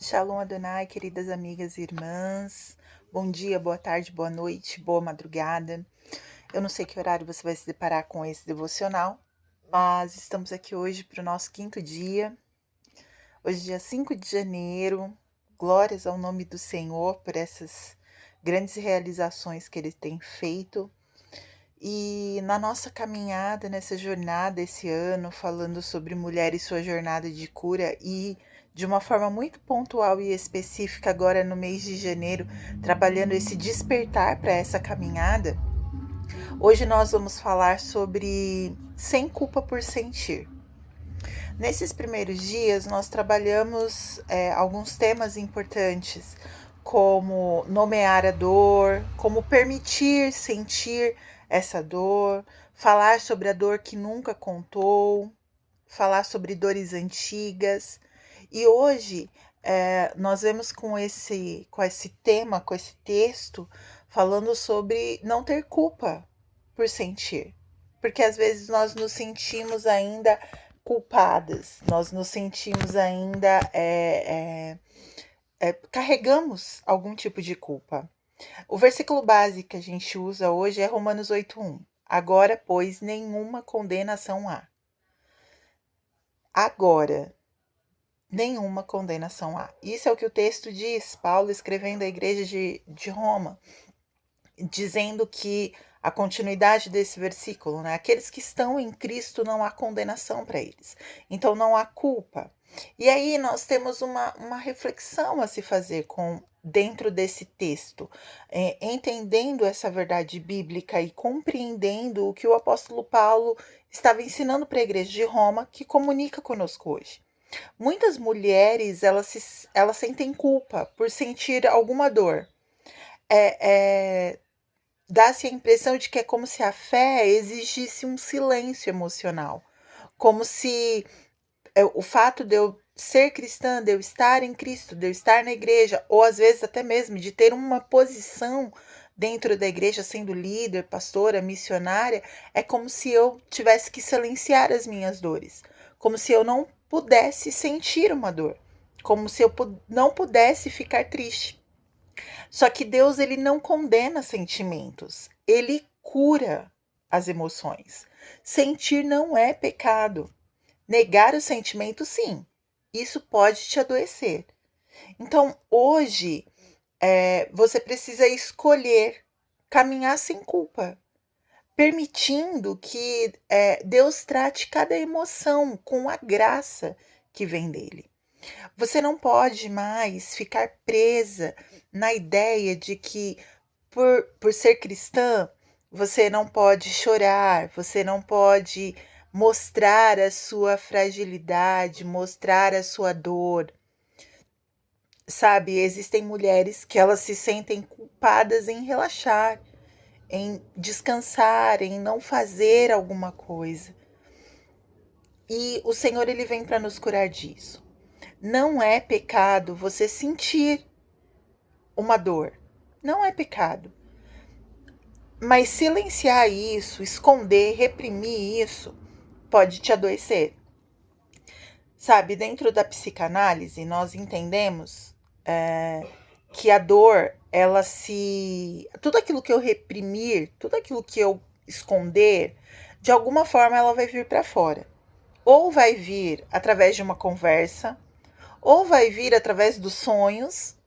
Shalom Adonai, queridas amigas e irmãs. Bom dia, boa tarde, boa noite, boa madrugada. Eu não sei que horário você vai se deparar com esse devocional, mas estamos aqui hoje para o nosso quinto dia. Hoje, dia 5 de janeiro. Glórias ao nome do Senhor por essas grandes realizações que Ele tem feito. E na nossa caminhada, nessa jornada esse ano, falando sobre mulher e sua jornada de cura e de uma forma muito pontual e específica agora no mês de janeiro, trabalhando esse despertar para essa caminhada, hoje nós vamos falar sobre sem culpa por sentir. Nesses primeiros dias, nós trabalhamos alguns temas importantes, como nomear a dor, como permitir sentir essa dor, falar sobre a dor que nunca contou, falar sobre dores antigas. E hoje nós vemos com esse tema, com esse texto, falando sobre não ter culpa por sentir. Porque às vezes nós nos sentimos ainda culpadas, nós nos sentimos ainda, carregamos algum tipo de culpa. O versículo base que a gente usa hoje é Romanos 8:1. Agora, pois, nenhuma condenação há. Agora, nenhuma condenação há. Isso é o que o texto diz, Paulo escrevendo à igreja de Roma, dizendo que a continuidade desse versículo, né? Aqueles que estão em Cristo não há condenação para eles. Então não há culpa. E aí nós temos uma reflexão a se fazer dentro desse texto, entendendo essa verdade bíblica e compreendendo o que o apóstolo Paulo estava ensinando para a igreja de Roma, que comunica conosco hoje. Muitas mulheres elas sentem culpa por sentir alguma dor. Dá-se a impressão de que é como se a fé exigisse um silêncio emocional, como se o fato de eu ser cristã, de eu estar em Cristo, de eu estar na igreja, ou às vezes até mesmo de ter uma posição dentro da igreja, sendo líder, pastora, missionária, é como se eu tivesse que silenciar as minhas dores, como se eu não pudesse sentir uma dor, como se eu não pudesse ficar triste. Só que Deus, ele não condena sentimentos, ele cura as emoções. Sentir não é pecado. Negar o sentimento, sim, isso pode te adoecer. Então, hoje, você precisa escolher caminhar sem culpa, permitindo que Deus trate cada emoção com a graça que vem dele. Você não pode mais ficar presa na ideia de que, por ser cristã, você não pode chorar, você não pode mostrar a sua fragilidade, mostrar a sua dor. Sabe, existem mulheres que elas se sentem culpadas em relaxar, em descansar, em não fazer alguma coisa. E o Senhor, ele vem para nos curar disso. Não é pecado você sentir uma dor. Não é pecado. Mas silenciar isso, esconder, reprimir isso, pode te adoecer. Sabe, dentro da psicanálise, nós entendemos que a dor, tudo aquilo que eu reprimir, tudo aquilo que eu esconder, de alguma forma ela vai vir para fora. Ou vai vir através de uma conversa, ou vai vir através dos sonhos,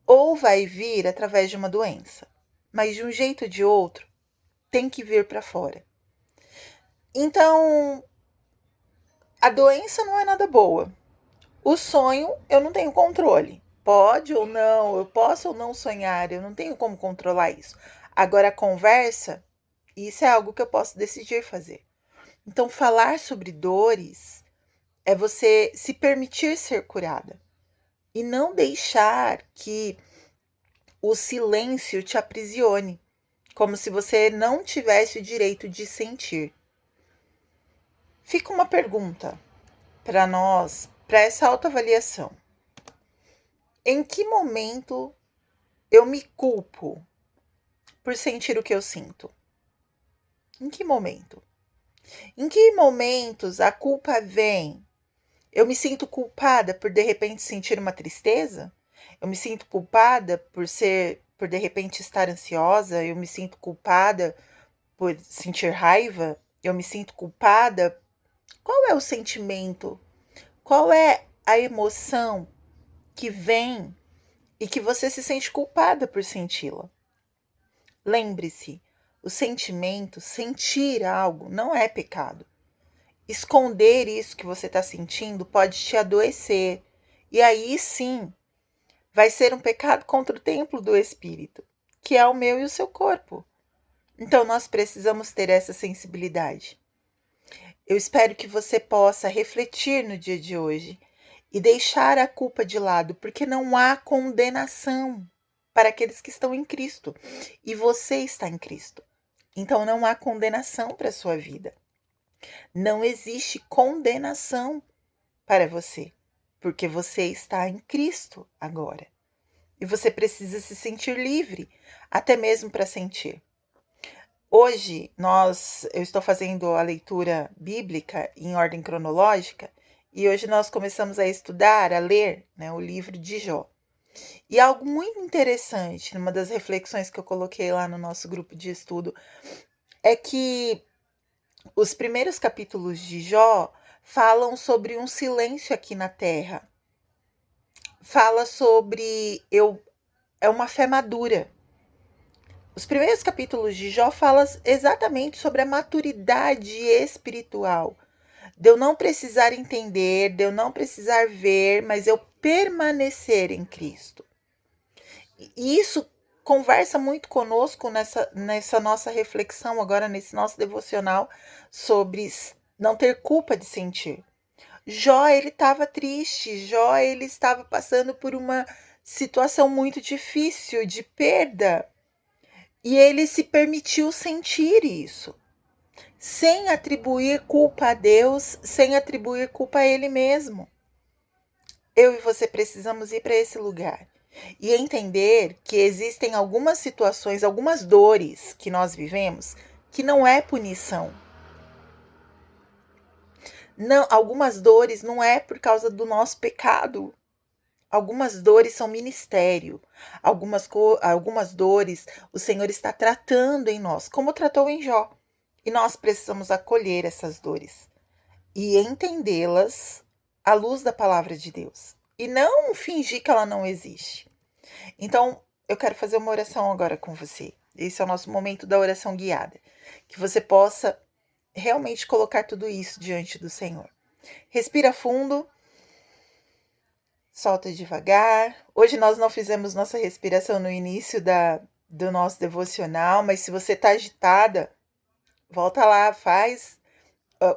ou vai vir através de uma doença. Mas de um jeito ou de outro, tem que vir para fora. Então, a doença não é nada boa. O sonho, eu não tenho controle. Pode ou não, eu posso ou não sonhar, eu não tenho como controlar isso. Agora, a conversa, isso é algo que eu posso decidir fazer. Então, falar sobre dores é você se permitir ser curada e não deixar que o silêncio te aprisione, como se você não tivesse o direito de sentir. Fica uma pergunta para nós, para essa autoavaliação. Em que momento eu me culpo por sentir o que eu sinto? Em que momento? Em que momentos a culpa vem Eu me sinto culpada por de repente sentir uma tristeza? Eu me sinto culpada por de repente estar ansiosa? Eu me sinto culpada por sentir raiva? Eu me sinto culpada? Qual é o sentimento? Qual é a emoção que vem e que você se sente culpada por senti-la? Lembre-se, o sentimento, sentir algo, não é pecado. Esconder isso que você está sentindo pode te adoecer. E aí sim, vai ser um pecado contra o templo do Espírito, que é o meu e o seu corpo. Então nós precisamos ter essa sensibilidade. Eu espero que você possa refletir no dia de hoje e deixar a culpa de lado, porque não há condenação para aqueles que estão em Cristo. E você está em Cristo. Então não há condenação para a sua vida. Não existe condenação para você, porque você está em Cristo agora. E você precisa se sentir livre, até mesmo para sentir. Hoje eu estou fazendo a leitura bíblica em ordem cronológica e hoje nós começamos a estudar, a ler, o livro de Jó. E algo muito interessante, numa das reflexões que eu coloquei lá no nosso grupo de estudo, é que os primeiros capítulos de Jó falam sobre um silêncio aqui na terra. Fala sobre é uma fé madura. Os primeiros capítulos de Jó falam exatamente sobre a maturidade espiritual. De eu não precisar entender, de eu não precisar ver, mas eu permanecer em Cristo. E isso conversa muito conosco nessa nossa reflexão agora, nesse nosso devocional, sobre não ter culpa de sentir. Jó, ele estava triste, Jó, ele estava passando por uma situação muito difícil de perda. E ele se permitiu sentir isso, sem atribuir culpa a Deus, sem atribuir culpa a ele mesmo. Eu e você precisamos ir para esse lugar e entender que existem algumas situações, algumas dores que nós vivemos que não é punição. Não, algumas dores não é por causa do nosso pecado. Algumas dores são ministério. Algumas dores o Senhor está tratando em nós, como tratou em Jó. E nós precisamos acolher essas dores e entendê-las à luz da palavra de Deus. E não fingir que ela não existe. Então, eu quero fazer uma oração agora com você. Esse é o nosso momento da oração guiada. Que você possa realmente colocar tudo isso diante do Senhor. Respira fundo. Solta devagar. Hoje nós não fizemos nossa respiração no início do nosso devocional, mas se você está agitada, volta lá, faz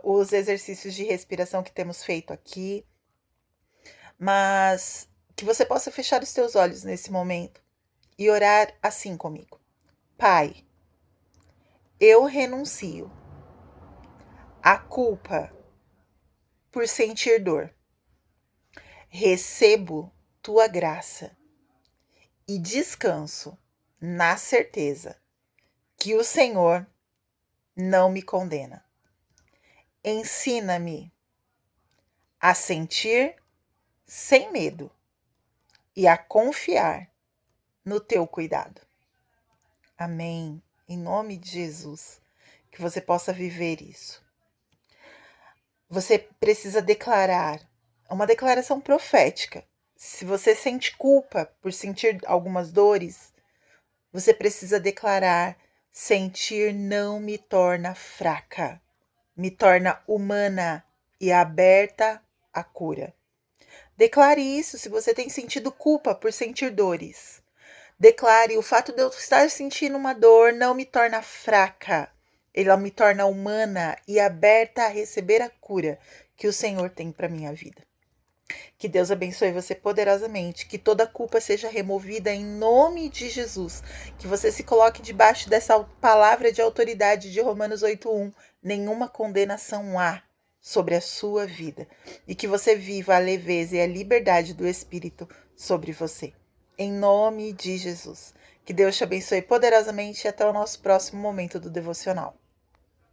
os exercícios de respiração que temos feito aqui. Mas que você possa fechar os seus olhos nesse momento e orar assim comigo. Pai, eu renuncio à culpa por sentir dor. Recebo tua graça e descanso na certeza que o Senhor não me condena. Ensina-me a sentir sem medo e a confiar no teu cuidado. Amém. Em nome de Jesus, que você possa viver isso. Você precisa declarar, uma declaração profética. Se você sente culpa por sentir algumas dores, você precisa declarar: sentir não me torna fraca, me torna humana e aberta à cura. Declare isso se você tem sentido culpa por sentir dores. Declare: o fato de eu estar sentindo uma dor não me torna fraca, ela me torna humana e aberta a receber a cura que o Senhor tem para minha vida. Que Deus abençoe você poderosamente, que toda culpa seja removida em nome de Jesus, que você se coloque debaixo dessa palavra de autoridade de Romanos 8:1, nenhuma condenação há sobre a sua vida, e que você viva a leveza e a liberdade do Espírito sobre você. Em nome de Jesus. Que Deus te abençoe poderosamente e até o nosso próximo momento do devocional.